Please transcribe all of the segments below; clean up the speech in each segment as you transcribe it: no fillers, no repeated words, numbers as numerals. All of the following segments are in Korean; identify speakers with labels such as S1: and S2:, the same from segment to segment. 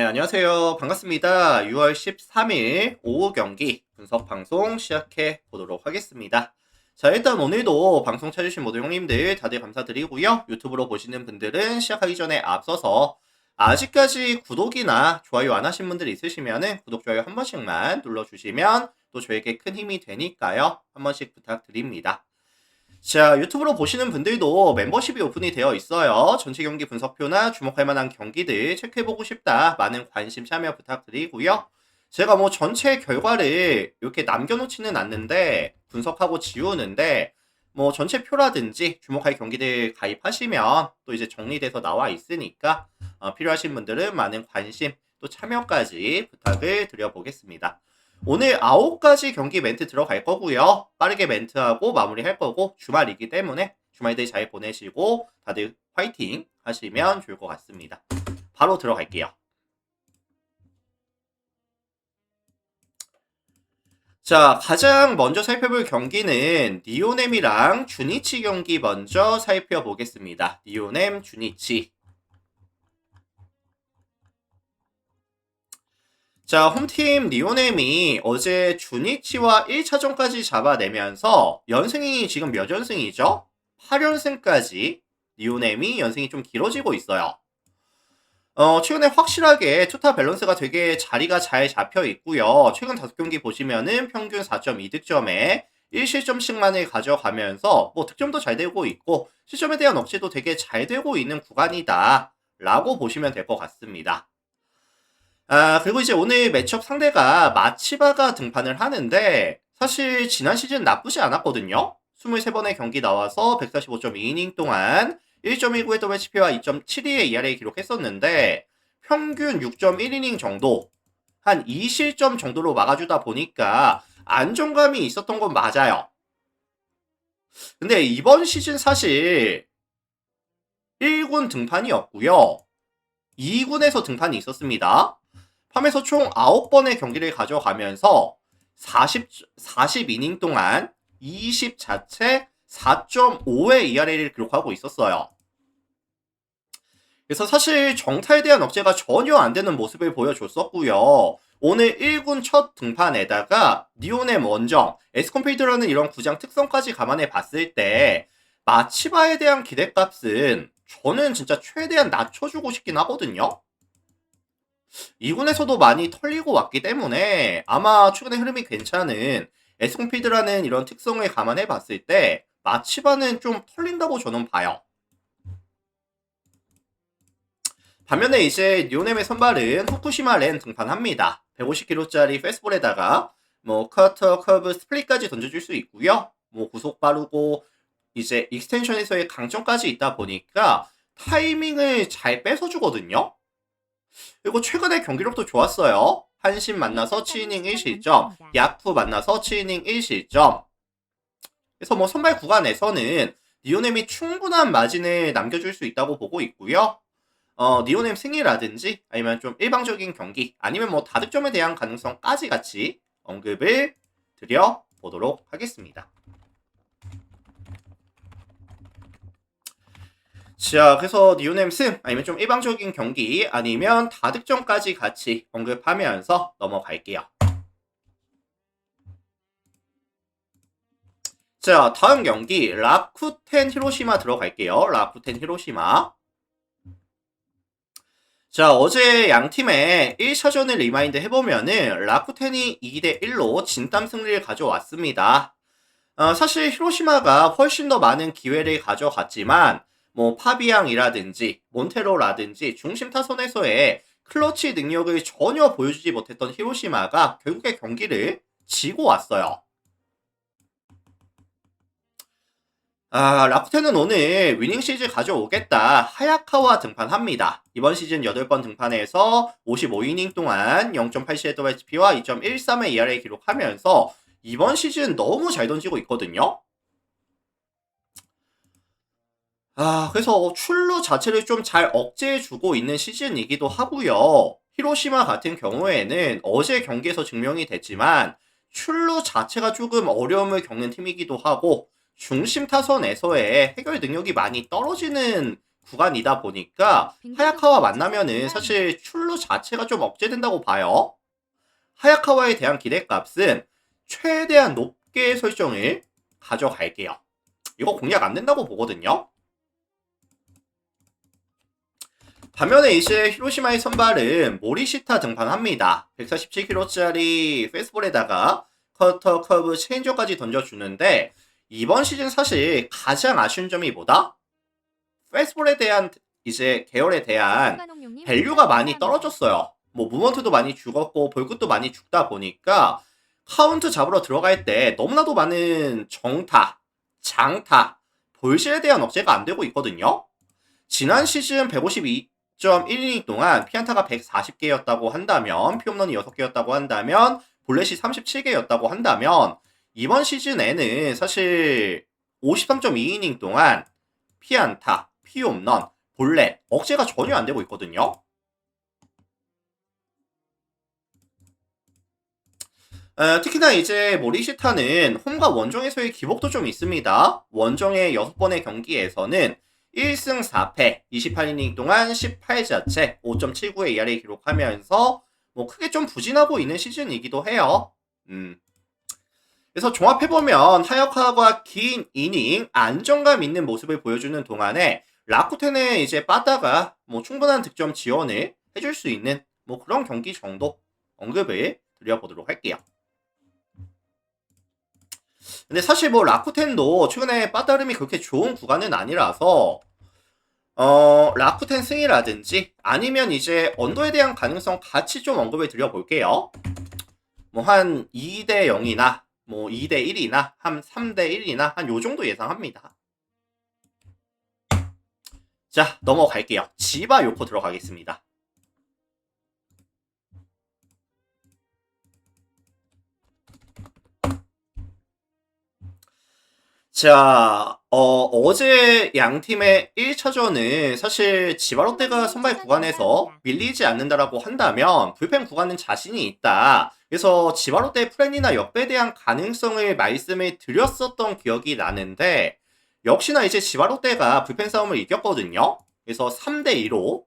S1: 안녕하세요. 반갑습니다. 6월 13일 오후 경기 분석 방송 시작해 보도록 하겠습니다. 자, 일단 오늘도 방송 찾으신 모든 형님들 다들 감사드리고요. 유튜브로 보시는 분들은 시작하기 전에 앞서서 아직까지 구독이나 좋아요 안 하신 분들 있으시면은 구독, 좋아요 한 번씩만 눌러주시면 또 저에게 큰 힘이 되니까요. 한 번씩 부탁드립니다. 자, 유튜브로 보시는 분들도 멤버십이 오픈이 되어 있어요. 전체 경기 분석표나 주목할 만한 경기들 체크해보고 싶다. 많은 관심 참여 부탁드리고요. 제가 뭐 전체 결과를 이렇게 남겨놓지는 않는데 분석하고 지우는데 뭐 전체 표라든지 주목할 경기들 가입하시면 또 이제 정리돼서 나와 있으니까 필요하신 분들은 많은 관심 또 참여까지 부탁을 드려보겠습니다. 오늘 9가지 경기 멘트 들어갈 거고요. 빠르게 멘트하고 마무리할 거고 주말이기 때문에 주말들 잘 보내시고 다들 화이팅 하시면 좋을 것 같습니다. 바로 들어갈게요. 자, 가장 먼저 살펴볼 경기는 니오넴이랑 주니치 경기 먼저 살펴보겠습니다. 니오넴, 주니치. 자, 홈팀 니오넴이 어제 주니치와 1차전까지 잡아내면서 연승이 지금 몇 연승이죠? 8연승까지 니오넴이 연승이 좀 길어지고 있어요. 최근에 확실하게 투타 밸런스가 되게 자리가 잘 잡혀 있고요. 최근 5경기 보시면은 평균 4.2득점에 1실점씩만을 가져가면서 뭐 득점도 잘 되고 있고 실점에 대한 억제도 되게 잘 되고 있는 구간이다 라고 보시면 될 것 같습니다. 그리고 이제 오늘 매치업 상대가 마치바가 등판을 하는데 사실 지난 시즌 나쁘지 않았거든요. 23번의 경기 나와서 145.2이닝 동안 1.19의 WHP와 2.72의 ERA 기록했었는데 평균 6.1이닝 정도, 한 2실점 정도로 막아주다 보니까 안정감이 있었던 건 맞아요. 근데 이번 시즌 사실 1군 등판이었고요. 2군에서 등판이 있었습니다. 팜에서 총 9번의 경기를 가져가면서 40이닝 동안 20자체 4.5의 ERA를 기록하고 있었어요. 그래서 사실 정타에 대한 억제가 전혀 안 되는 모습을 보여줬었고요. 오늘 1군 첫 등판에다가 니오넴 원정, 에스콤필드라는 이런 구장 특성까지 감안해 봤을 때 마치바에 대한 기대값은 저는 진짜 최대한 낮춰주고 싶긴 하거든요. 2군에서도 많이 털리고 왔기 때문에 아마 최근에 흐름이 괜찮은 에스콤필드라는 이런 특성을 감안해 봤을 때 마치바는 좀 털린다고 저는 봐요. 반면에 이제 니오넴의 선발은 후쿠시마 렌 등판합니다. 150km짜리 페스볼에다가 뭐 커터, 커브, 스플릿까지 던져줄 수 있고요. 뭐 구속 빠르고 이제 익스텐션에서의 강점까지 있다 보니까 타이밍을 잘 뺏어주거든요. 그리고 최근에 경기력도 좋았어요. 한신 만나서 7이닝 1실점, 야쿠 만나서 7이닝 1실점. 그래서 뭐 선발 구간에서는 니오넴이 충분한 마진을 남겨줄 수 있다고 보고 있고요. 니오넴 승리라든지 아니면 좀 일방적인 경기 아니면 뭐 다득점에 대한 가능성까지 같이 언급을 드려보도록 하겠습니다. 자, 그래서 니오넴 승 아니면 좀 일방적인 경기 아니면 다득점까지 같이 언급하면서 넘어갈게요. 자, 다음 경기 라쿠텐 히로시마 들어갈게요. 라쿠텐 히로시마. 자, 어제 양팀의 1차전을 리마인드 해보면은 라쿠텐이 2대1로 진땀 승리를 가져왔습니다. 사실 히로시마가 훨씬 더 많은 기회를 가져갔지만 뭐 파비앙이라든지 몬테로라든지 중심 타선에서의 클러치 능력을 전혀 보여주지 못했던 히로시마가 결국에 경기를 지고 왔어요. 라쿠텐은 오늘 위닝 시즈 가져오겠다 하야카와 등판합니다. 이번 시즌 8번 등판해서 55이닝 동안 0.87의 WHP와 2.13의 ERA 기록하면서 이번 시즌 너무 잘 던지고 있거든요. 그래서 출루 자체를 좀 잘 억제해주고 있는 시즌이기도 하고요. 히로시마 같은 경우에는 어제 경기에서 증명이 됐지만 출루 자체가 조금 어려움을 겪는 팀이기도 하고 중심 타선에서의 해결 능력이 많이 떨어지는 구간이다 보니까 하야카와 만나면은 사실 출루 자체가 좀 억제된다고 봐요. 하야카와에 대한 기대값은 최대한 높게 설정을 가져갈게요. 이거 공략 안 된다고 보거든요. 반면에 이제 히로시마의 선발은 모리시타 등판합니다. 147kg짜리 페이스볼에다가 커터, 커브, 체인저까지 던져주는데 이번 시즌 사실 가장 아쉬운 점이 뭐다? 페이스볼에 대한 이제 계열에 대한 밸류가 많이 떨어졌어요. 뭐 무먼트도 많이 죽었고 볼끝도 많이 죽다 보니까 카운트 잡으러 들어갈 때 너무나도 많은 정타, 장타, 볼실에 대한 억제가 안 되고 있거든요. 지난 시즌 152.1이닝 동안 피안타가 140개였다고 한다면, 피홈런이 6개였다고 한다면, 볼넷이 37개였다고 한다면, 이번 시즌에는 사실 53.2이닝 동안 피안타, 피홈런, 볼넷, 억제가 전혀 안 되고 있거든요. 특히나 이제 모리시타는 홈과 원정에서의 기복도 좀 있습니다. 원정의 6번의 경기에서는 1승 4패, 28이닝 동안 18자책, 5.79의 ERA 기록하면서 뭐 크게 좀 부진하고 있는 시즌이기도 해요. 그래서 종합해보면 하야카와 긴 이닝 안정감 있는 모습을 보여주는 동안에 라쿠텐에 이제 빠다가 뭐 충분한 득점 지원을 해줄 수 있는 뭐 그런 경기 정도 언급을 드려보도록 할게요. 근데 사실 뭐 라쿠텐도 최근에 빠따름이 그렇게 좋은 구간은 아니라서 라쿠텐 승이라든지 아니면 이제 언더에 대한 가능성 같이 좀 언급을 드려볼게요. 뭐 한 2대 0이나 뭐 2대 1이나 한 3대 1이나 한 요 정도 예상합니다. 자, 넘어갈게요. 지바 요코 들어가겠습니다. 자, 어제 양 팀의 1차전은 사실 지바롯데가 선발 구간에서 밀리지 않는다라고 한다면 불펜 구간은 자신이 있다. 그래서 지바롯데의 플랜이나 역배에 대한 가능성을 말씀을 드렸었던 기억이 나는데 역시나 이제 지바롯데가 불펜 싸움을 이겼거든요. 그래서 3대2로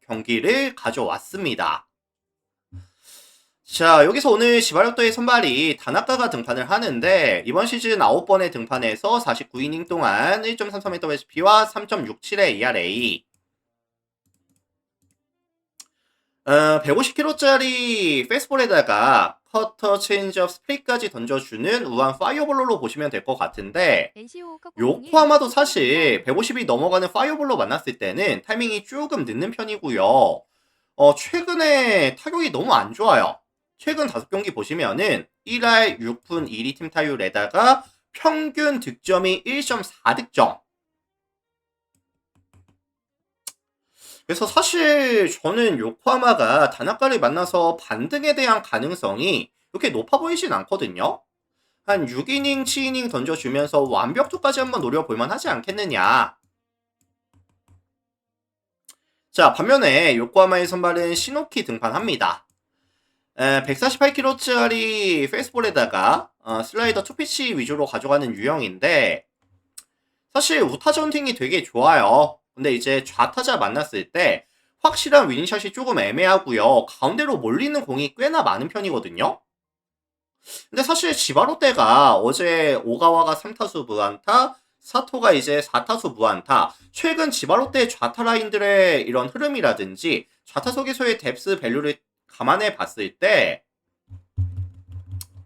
S1: 경기를 가져왔습니다. 자, 여기서 오늘 시바력도의 선발이 다나카가 등판을 하는데 이번 시즌 9번의 등판에서 49이닝 동안 1.33m WHP와 3.67의 ERA 150kg짜리 페이스볼에다가 커터, 체인지업, 스플릿까지 던져주는 우한 파이어볼로 보시면 될 것 같은데 요코하마도 사실 150이 넘어가는 파이어볼로 만났을 때는 타이밍이 조금 늦는 편이고요. 최근에 타격이 너무 안 좋아요. 최근 5경기 보시면은 1할 6분 1리 팀 타율에다가 평균 득점이 1.4득점. 그래서 사실 저는 요코하마가 다나카를 만나서 반등에 대한 가능성이 그렇게 높아 보이진 않거든요. 한 6이닝, 7이닝 던져주면서 완벽도까지 한번 노려볼만 하지 않겠느냐. 자, 반면에 요코하마의 선발은 시노키 등판합니다. 148kg짜리 페이스볼에다가 슬라이더 투피치 위주로 가져가는 유형인데 사실 우타 전팅이 되게 좋아요. 근데 이제 좌타자 만났을 때 확실한 위닝샷이 조금 애매하고요. 가운데로 몰리는 공이 꽤나 많은 편이거든요. 근데 사실 지바롯데가 어제 오가와가 3타수 무안타, 사토가 이제 4타수 무안타, 최근 지바롯데 좌타 라인들의 이런 흐름이라든지 좌타석에서의 뎁스 밸류를 감안해 봤을 때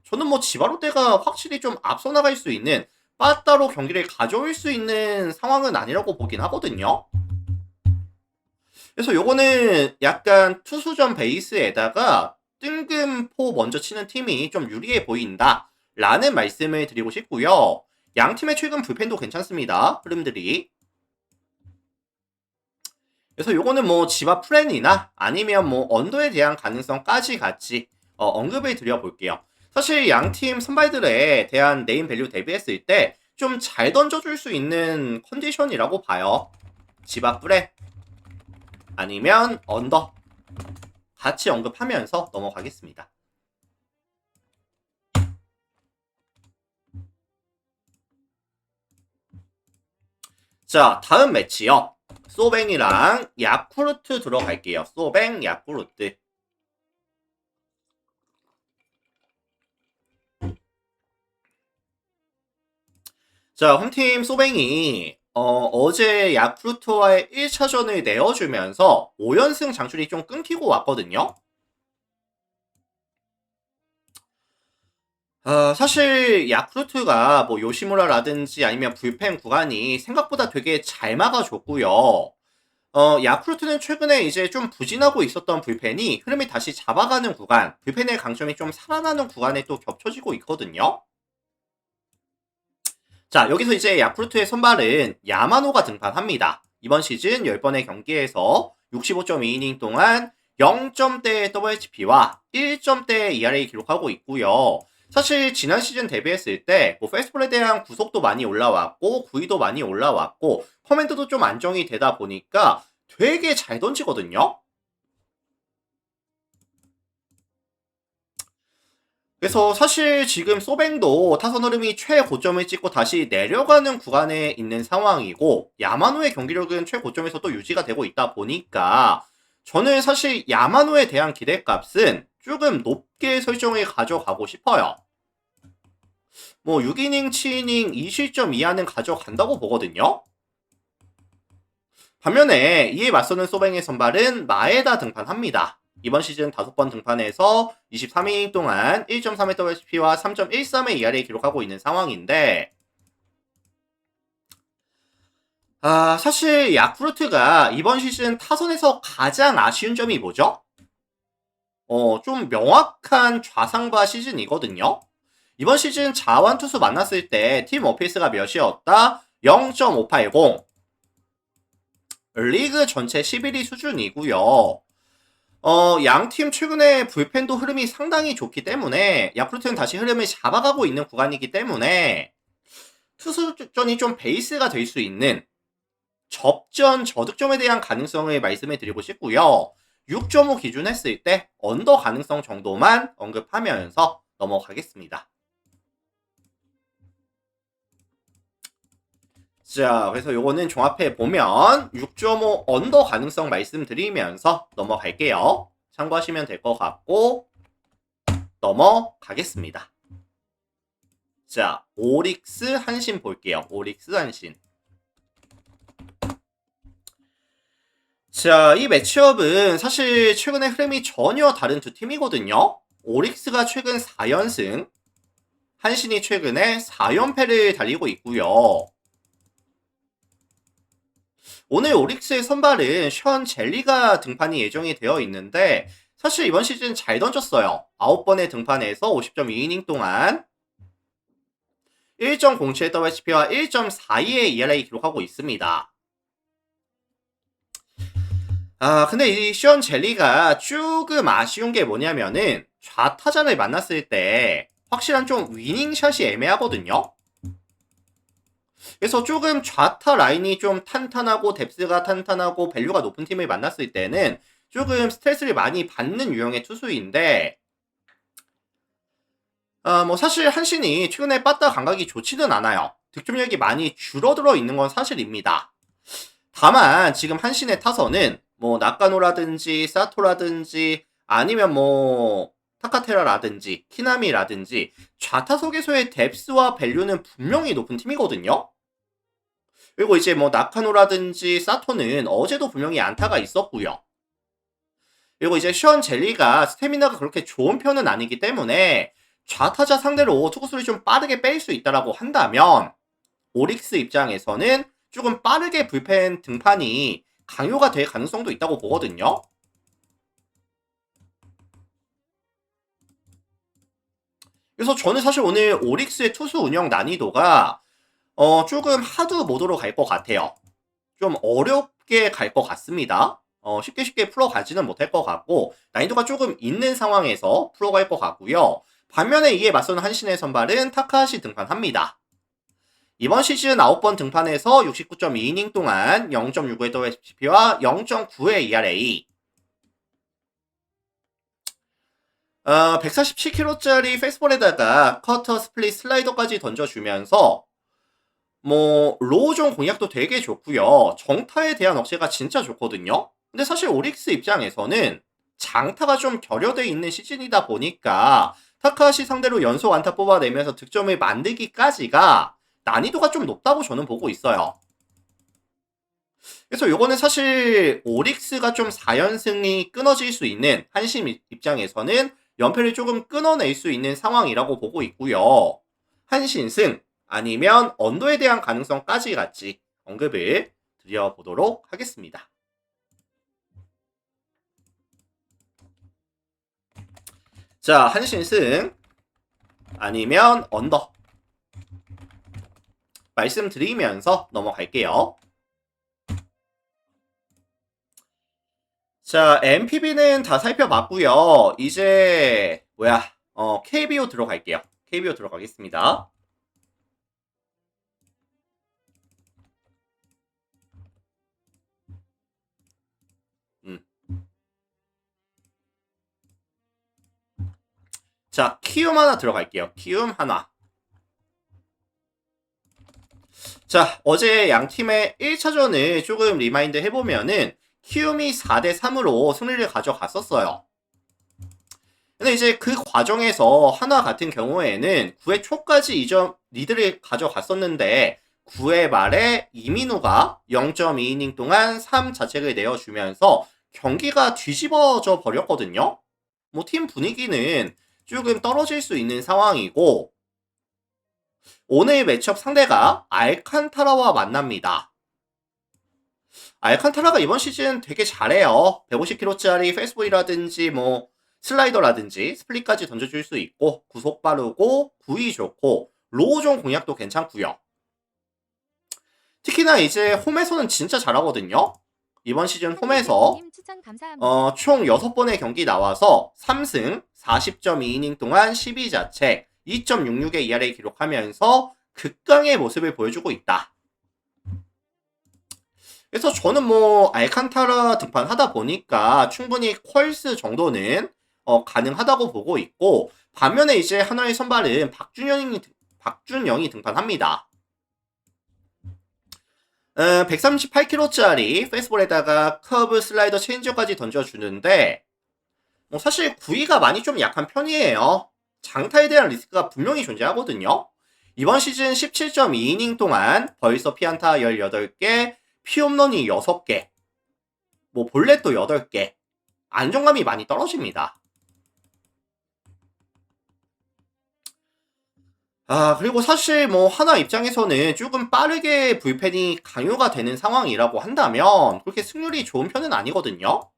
S1: 저는 뭐 지바롯데가 확실히 좀 앞서 나갈 수 있는 빠따로 경기를 가져올 수 있는 상황은 아니라고 보긴 하거든요. 그래서 요거는 약간 투수전 베이스에다가 뜬금포 먼저 치는 팀이 좀 유리해 보인다 라는 말씀을 드리고 싶고요. 양 팀의 최근 불펜도 괜찮습니다. 흐름들이. 그래서 요거는 뭐 지바 플랜이나 아니면 뭐 언더에 대한 가능성까지 같이 언급을 드려볼게요. 사실 양 팀 선발들에 대한 네임 밸류 대비했을 때 좀 잘 던져줄 수 있는 컨디션이라고 봐요. 지바 플랜 아니면 언더 같이 언급하면서 넘어가겠습니다. 자, 다음 매치요. 소뱅이랑 야쿠르트 들어갈게요. 소뱅, 야쿠르트. 자, 홈팀 소뱅이 어제 야쿠르트와의 1차전을 내어주면서 5연승 장출이 좀 끊기고 왔거든요. 사실 야쿠르트가 뭐 요시무라라든지 아니면 불펜 구간이 생각보다 되게 잘 막아줬고요. 야쿠르트는 최근에 이제 좀 부진하고 있었던 불펜이 흐름이 다시 잡아가는 구간, 불펜의 강점이 좀 살아나는 구간에 또 겹쳐지고 있거든요. 자, 여기서 이제 야쿠르트의 선발은 야마노가 등판합니다. 이번 시즌 10번의 경기에서 65.2이닝 동안 0점대의 WHP와 1점대의 ERA 기록하고 있고요. 사실 지난 시즌 데뷔했을 때 페스트볼에 대한 구속도 많이 올라왔고 구위도 많이 올라왔고 커맨드도 좀 안정이 되다 보니까 되게 잘 던지거든요. 그래서 사실 지금 소뱅도 타선 흐름이 최고점을 찍고 다시 내려가는 구간에 있는 상황이고 야마노의 경기력은 최고점에서 또 유지가 되고 있다 보니까 저는 사실 야마노에 대한 기대값은 조금 높게 설정을 가져가고 싶어요. 뭐 6이닝, 7이닝 2실점 이하는 가져간다고 보거든요. 반면에 이에 맞서는 소뱅의 선발은 마에다 등판합니다. 이번 시즌 5번 등판에서 23이닝 동안 1.3의 WHP와 3.13의 ERA 기록하고 있는 상황인데 사실 야쿠르트가 이번 시즌 타선에서 가장 아쉬운 점이 뭐죠? 좀 명확한 좌상바 시즌이거든요. 이번 시즌 자완 투수 만났을 때 팀 어피스가 몇이었다? 0.580. 리그 전체 11위 수준이고요. 양팀 최근에 불펜도 흐름이 상당히 좋기 때문에 야쿠르트는 다시 흐름을 잡아가고 있는 구간이기 때문에 투수전이 좀 베이스가 될 수 있는 접전 저득점에 대한 가능성을 말씀해 드리고 싶고요. 6.5 기준 했을 때 언더 가능성 정도만 언급하면서 넘어가겠습니다. 자, 그래서 요거는 종합해 보면 6.5 언더 가능성 말씀드리면서 넘어갈게요. 참고하시면 될 것 같고 넘어가겠습니다. 자, 오릭스 한신 볼게요. 오릭스 한신. 자, 이 매치업은 사실 최근에 흐름이 전혀 다른 두 팀이거든요. 오릭스가 최근 4연승, 한신이 최근에 4연패를 달리고 있고요. 오늘 오릭스의 선발은 션 젤리가 등판이 예정이 되어 있는데 사실 이번 시즌 잘 던졌어요. 9번의 등판에서 50.2이닝 동안 1.07 WHP와 1.42의 ERA 기록하고 있습니다. 근데 이 션 젤리가 조금 아쉬운 게 뭐냐면은 좌타자를 만났을 때 확실한 좀 위닝샷이 애매하거든요. 그래서 조금 좌타 라인이 좀 탄탄하고 뎁스가 탄탄하고 밸류가 높은 팀을 만났을 때는 조금 스트레스를 많이 받는 유형의 투수인데 뭐 사실 한신이 최근에 빠따 감각이 좋지는 않아요. 득점력이 많이 줄어들어 있는 건 사실입니다. 다만 지금 한신의 타선은 뭐 나카노라든지 사토라든지 아니면 뭐 타카테라라든지 키나미라든지 좌타석에서의 뎁스와 밸류는 분명히 높은 팀이거든요. 그리고 이제 뭐 나카노라든지 사토는 어제도 분명히 안타가 있었고요. 그리고 이제 션 젤리가 스태미나가 그렇게 좋은 편은 아니기 때문에 좌타자 상대로 투구수를 좀 빠르게 뺄 수 있다라고 한다면 오릭스 입장에서는 조금 빠르게 불펜 등판이 강요가 될 가능성도 있다고 보거든요. 그래서 저는 사실 오늘 오릭스의 투수 운영 난이도가 조금 하드 모드로 갈 것 같아요. 좀 어렵게 갈 것 같습니다. 쉽게 풀어가지는 못할 것 같고 난이도가 조금 있는 상황에서 풀어갈 것 같고요. 반면에 이에 맞서는 한신의 선발은 타카하시 등판합니다. 이번 시즌 9번 등판에서 69.2이닝 동안 0.65의 WHP와 0.9의 ERA 147km짜리 페이스볼에다가 커터, 스플릿, 슬라이더까지 던져주면서 뭐 로우존 공략도 되게 좋고요. 정타에 대한 억제가 진짜 좋거든요. 근데 사실 오릭스 입장에서는 장타가 좀 결여돼 있는 시즌이다 보니까 타카시 상대로 연속 안타 뽑아내면서 득점을 만들기까지가 난이도가 좀 높다고 저는 보고 있어요. 그래서 요거는 사실 오릭스가 좀 4연승이 끊어질 수 있는 한심 입장에서는 연패를 조금 끊어낼 수 있는 상황이라고 보고 있고요. 한신승 아니면 언더에 대한 가능성까지 같이 언급을 드려보도록 하겠습니다. 자, 한신승 아니면 언더 말씀드리면서 넘어갈게요. 자, MPB는 다 살펴봤고요. 이제 KBO 들어갈게요. KBO 들어가겠습니다. 자, 키움 하나 들어갈게요. 키움 하나. 자, 어제 양 팀의 1차전을 조금 리마인드 해보면은 키움이 4대3으로 승리를 가져갔었어요. 근데 이제 그 과정에서 하나 같은 경우에는 9회 초까지 2점 리드를 가져갔었는데 9회 말에 이민우가 0.2이닝 동안 3자책을 내어주면서 경기가 뒤집어져 버렸거든요. 뭐 팀 분위기는 조금 떨어질 수 있는 상황이고 오늘 매치업 상대가 알칸타라와 만납니다. 알칸타라가 이번 시즌 되게 잘해요. 150km짜리 패스트볼이라든지 뭐 슬라이더라든지 스플릿까지 던져줄 수 있고 구속 빠르고 구위 좋고 로우존 공략도 괜찮고요. 특히나 이제 홈에서는 진짜 잘하거든요. 이번 시즌 홈에서 총 6번의 경기 나와서 3승 40.2이닝 동안 12자책 2.66의 ERA 기록하면서 극강의 모습을 보여주고 있다. 그래서 저는 뭐 알칸타라 등판하다 보니까 충분히 퀄스 정도는 가능하다고 보고 있고 반면에 이제 하나의 선발은 박준영이 등판합니다. 138km짜리 페이스볼에다가 커브 슬라이더 체인지까지 던져주는데 사실 구위가 많이 좀 약한 편이에요. 장타에 대한 리스크가 분명히 존재하거든요. 이번 시즌 17.2이닝 동안 벌써 피안타 18개, 피홈런이 6개, 뭐 볼넷도 8개, 안정감이 많이 떨어집니다. 그리고 사실 뭐 하나 입장에서는 조금 빠르게 불펜이 강요가 되는 상황이라고 한다면 그렇게 승률이 좋은 편은 아니거든요.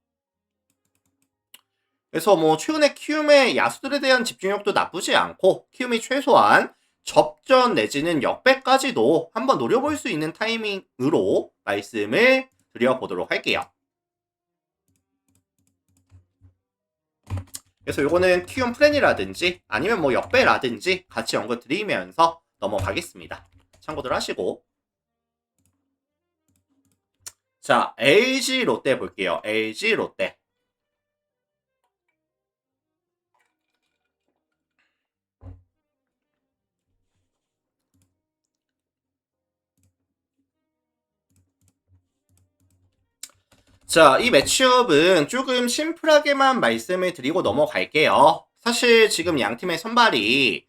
S1: 그래서 뭐 최근에 키움의 야수들에 대한 집중력도 나쁘지 않고 키움이 최소한 접전 내지는 역배까지도 한번 노려볼 수 있는 타이밍으로 말씀을 드려보도록 할게요. 그래서 요거는 키움 플랜이라든지 아니면 뭐 역배라든지 같이 언급 드리면서 넘어가겠습니다. 참고들 하시고. 자, LG 롯데 볼게요. LG 롯데. 자, 이 매치업은 조금 심플하게만 말씀을 드리고 넘어갈게요. 사실 지금 양 팀의 선발이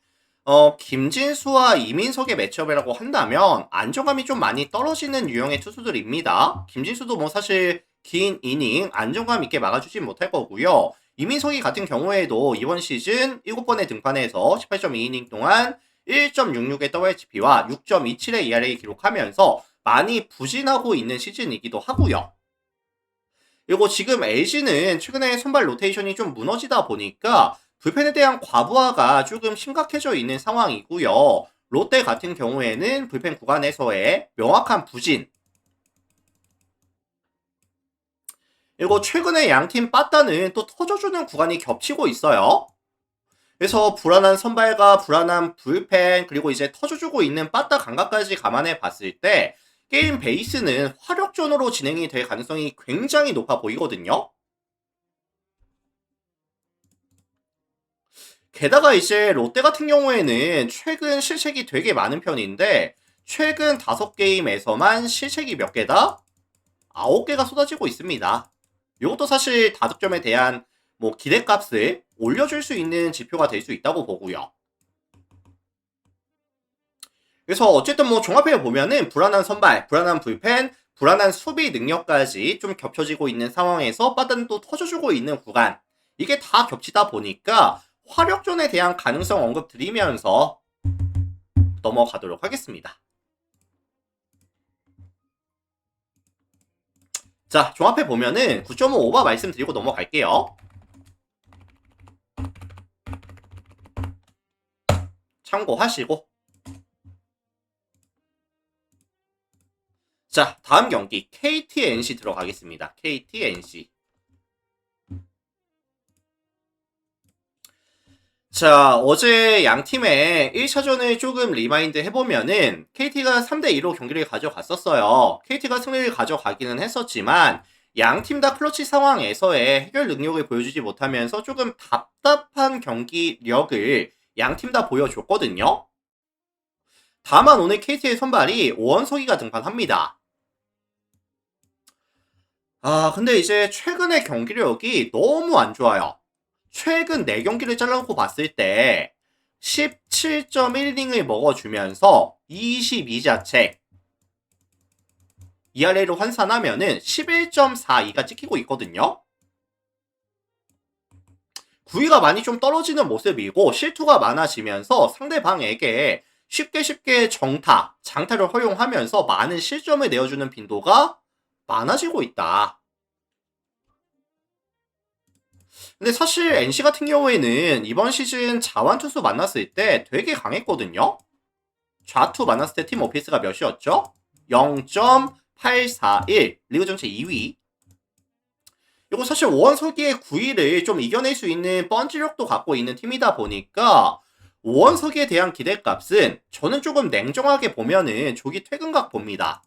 S1: 김진수와 이민석의 매치업이라고 한다면 안정감이 좀 많이 떨어지는 유형의 투수들입니다. 김진수도 뭐 사실 긴 이닝 안정감 있게 막아주진 못할 거고요. 이민석이 같은 경우에도 이번 시즌 7번의 등판에서 18.2이닝 동안 1.66의 WHP와 6.27의 ERA 기록하면서 많이 부진하고 있는 시즌이기도 하고요. 그리고 지금 LG는 최근에 선발 로테이션이 좀 무너지다 보니까 불펜에 대한 과부하가 조금 심각해져 있는 상황이고요. 롯데 같은 경우에는 불펜 구간에서의 명확한 부진. 그리고 최근에 양팀 빠따는 또 터져주는 구간이 겹치고 있어요. 그래서 불안한 선발과 불안한 불펜 그리고 이제 터져주고 있는 빠따 감각까지 감안해 봤을 때 게임 베이스는 화력전으로 진행이 될 가능성이 굉장히 높아 보이거든요. 게다가 이제 롯데 같은 경우에는 최근 실책이 되게 많은 편인데 최근 5게임에서만 실책이 몇 개다? 9개가 쏟아지고 있습니다. 이것도 사실 다득점에 대한 뭐 기대값을 올려줄 수 있는 지표가 될 수 있다고 보고요. 그래서 어쨌든 뭐 종합해 보면은 불안한 선발, 불안한 불펜, 불안한 수비 능력까지 좀 겹쳐지고 있는 상황에서 빠단도 터져주고 있는 구간, 이게 다 겹치다 보니까 화력전에 대한 가능성 언급 드리면서 넘어가도록 하겠습니다. 자, 종합해 보면은 9.5 오버 말씀드리고 넘어갈게요. 참고하시고. 자, 다음 경기 KT NC 들어가겠습니다. KT NC. 자, 어제 양 팀의 1차전을 조금 리마인드 해보면은 KT가 3대2로 경기를 가져갔었어요. KT가 승리를 가져가기는 했었지만 양 팀 다 클러치 상황에서의 해결 능력을 보여주지 못하면서 조금 답답한 경기력을 양 팀 다 보여줬거든요. 다만 오늘 KT의 선발이 오원석이가 등판합니다. 근데 이제 최근의 경기력이 너무 안 좋아요. 최근 4경기를 잘라놓고 봤을 때 17.1이닝을 먹어주면서 22자책 ERA로 환산하면은 11.42가 찍히고 있거든요. 9위가 많이 좀 떨어지는 모습이고 실투가 많아지면서 상대방에게 쉽게 장타를 허용하면서 많은 실점을 내어주는 빈도가 많아지고 있다. 근데 사실 NC 같은 경우에는 이번 시즌 자완투수 만났을 때 되게 강했거든요. 좌투 만났을 때 팀 오피스가 몇이었죠? 0.841, 리그 전체 2위. 이거 사실 오원석이의 9위를 좀 이겨낼 수 있는 펀치력도 갖고 있는 팀이다 보니까 오원석이에 대한 기대값은 저는 조금 냉정하게 보면은 조기 퇴근각 봅니다.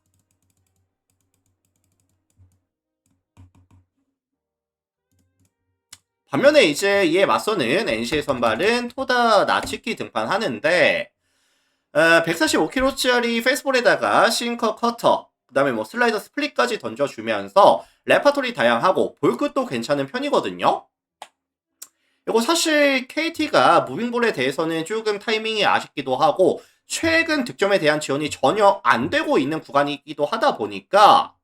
S1: 반면에 이제 이에 맞서는 NC의 선발은 토다 나치키 등판하는데 145kg짜리 페이스볼에다가 싱커 커터, 그 다음에 뭐 슬라이더 스플릿까지 던져주면서 레파토리 다양하고 볼끝도 괜찮은 편이거든요. 이거 사실 KT가 무빙볼에 대해서는 조금 타이밍이 아쉽기도 하고 최근 득점에 대한 지원이 전혀 안 되고 있는 구간이기도 하다 보니까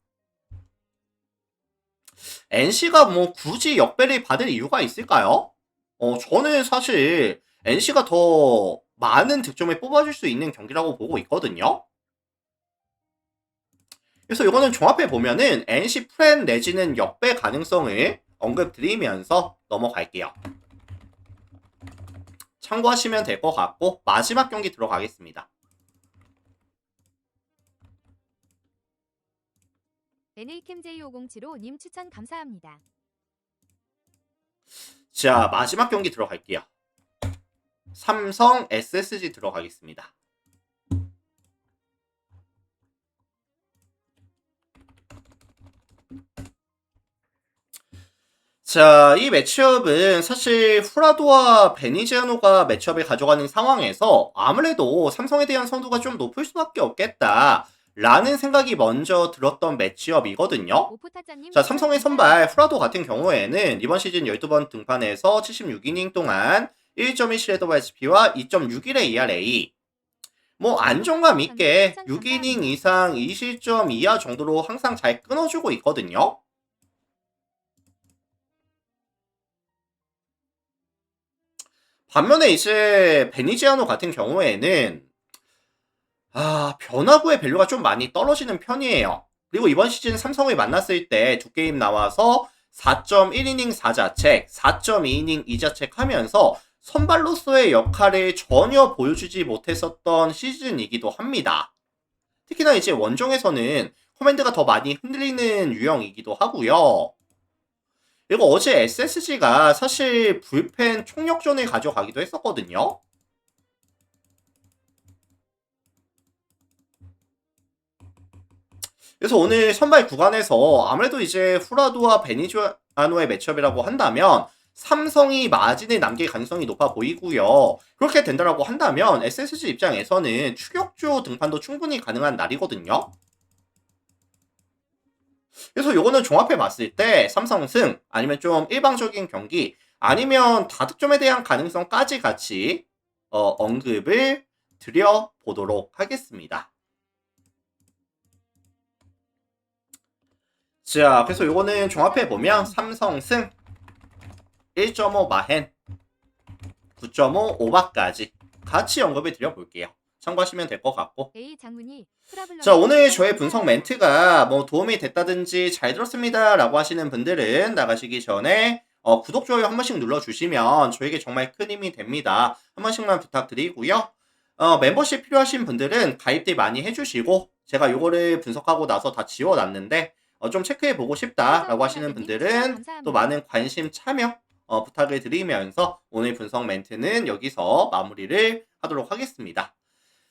S1: NC가 뭐 굳이 역배를 받을 이유가 있을까요? 저는 사실 NC가 더 많은 득점을 뽑아줄 수 있는 경기라고 보고 있거든요. 그래서 이거는 종합해 보면은 NC 프렌 내지는 역배 가능성을 언급드리면서 넘어갈게요. 참고하시면 될 것 같고 마지막 경기 들어가겠습니다.
S2: NA캠J5075님 추천 감사합니다.
S1: 자, 마지막 경기 들어갈게요. 삼성 SSG 들어가겠습니다. 자, 이 매치업은 사실 후라도와 베니지아노가 매치업을 가져가는 상황에서 아무래도 삼성에 대한 선두가 좀 높을 수밖에 없겠다 라는 생각이 먼저 들었던 매치업이거든요. 자, 삼성의 선발 후라도 같은 경우에는 이번 시즌 12번 등판에서 76이닝 동안 1.1실헤더 HP와 2.61의 ERA, 뭐 안정감 있게 6이닝 이상 2실점 이하 정도로 항상 잘 끊어주고 있거든요. 반면에 이제 베니지아노 같은 경우에는 변화구의 밸류가 좀 많이 떨어지는 편이에요. 그리고 이번 시즌 삼성을 만났을 때 2게임 나와서 4.1이닝 4자책, 4.2이닝 2자책 하면서 선발로서의 역할을 전혀 보여주지 못했었던 시즌이기도 합니다. 특히나 이제 원정에서는 커맨드가 더 많이 흔들리는 유형이기도 하고요. 그리고 어제 SSG가 사실 불펜 총력전을 가져가기도 했었거든요. 그래서 오늘 선발 구간에서 아무래도 이제 후라도와 베니지아노의 매치업이라고 한다면 삼성이 마진을 남길 가능성이 높아 보이고요. 그렇게 된다라고 한다면 SSG 입장에서는 추격주 등판도 충분히 가능한 날이거든요. 그래서 요거는 종합해 봤을 때 삼성승 아니면 좀 일방적인 경기 아니면 다득점에 대한 가능성까지 같이 언급을 드려보도록 하겠습니다. 자, 그래서 요거는 종합해 보면 삼성승 1.5 마헨 9.5 오바까지 같이 언급을 드려볼게요. 참고하시면 될 것 같고. 자, 오늘 저의 분석 멘트가 뭐 도움이 됐다든지 잘 들었습니다 라고 하시는 분들은 나가시기 전에 구독, 좋아요 한 번씩 눌러주시면 저에게 정말 큰 힘이 됩니다. 한 번씩만 부탁드리고요. 멤버십 필요하신 분들은 가입들 많이 해주시고 제가 요거를 분석하고 나서 다 지워놨는데 좀 체크해보고 싶다라고 하시는 분들은 또 많은 관심 참여 부탁을 드리면서 오늘 분석 멘트는 여기서 마무리를 하도록 하겠습니다.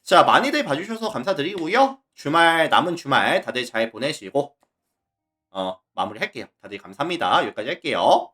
S1: 자, 많이들 봐주셔서 감사드리고요. 남은 주말 다들 잘 보내시고 마무리할게요. 다들 감사합니다. 여기까지 할게요.